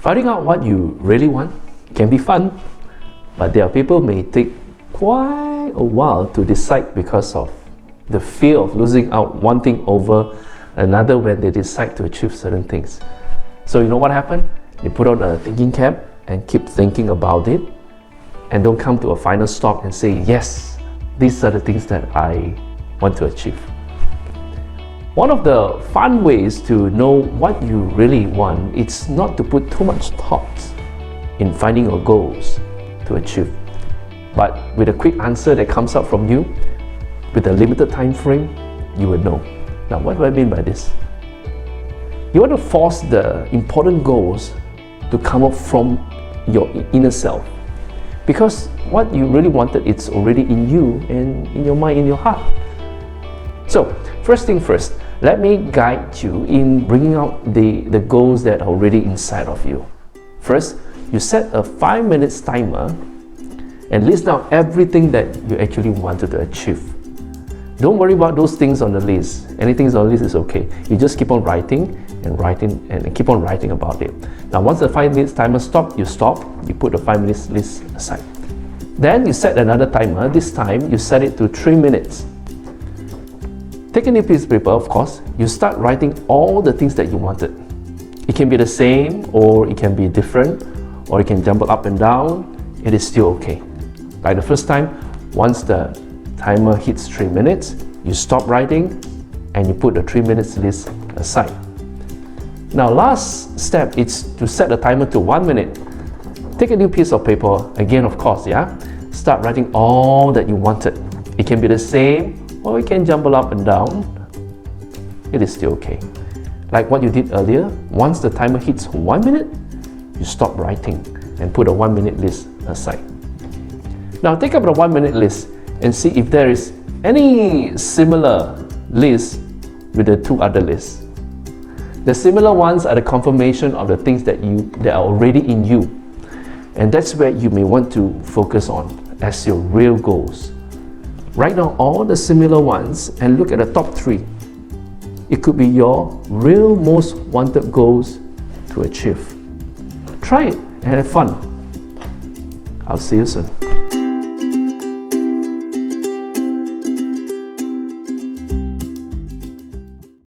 Finding out what you really want can be fun, but there are people may take quite a while to decide because of the fear of losing out one thing over another when they decide to achieve certain things. So you know what happened? They put on a thinking cap and keep thinking about it and don't come to a final stop and say, yes, these are the things that I want to achieve. One of the fun ways to know what you really want is not to put too much thought in finding your goals to achieve, but with a quick answer that comes up from you with a limited time frame, you will know. Now, what do I mean by this? You want to force the important goals to come up from your inner self, because what you really wanted, it's already in you and in your mind, in your heart. So first thing first, let me guide you in bringing out the goals that are already inside of you. First, you set a 5 minutes timer and list down everything that you actually wanted to achieve. Don't worry about those things on the list. Anything on the list is okay. You just keep on writing and keep on writing about it. Now once the 5 minutes timer stops, you stop, you put the 5 minutes list aside. Then you set another timer. This time you set it to 3 minutes. Take a new piece of paper, of course. You start writing all the things that you wanted. It can be the same, or it can be different, or it can jumble up and down. It is still okay. Like the first time, once the timer hits 3 minutes, you stop writing and you put the 3 minutes list aside. Now last step is to set the timer to 1 minute. Take a new piece of paper, again of course, yeah? Start writing all that you wanted. It can be the same, or it can jumble up and down. It is still okay. Like what you did earlier, once the timer hits 1 minute, you stop writing and put a 1 minute list aside. Now take up the 1 minute list and see if there is any similar list with the two other lists. The similar ones are the confirmation of the things that are already in you, and that's where you may want to focus on as your real goals. Write down all the similar ones and look at the top 3. It could be your real most wanted goals to achieve. Try it and have fun. I'll see you soon.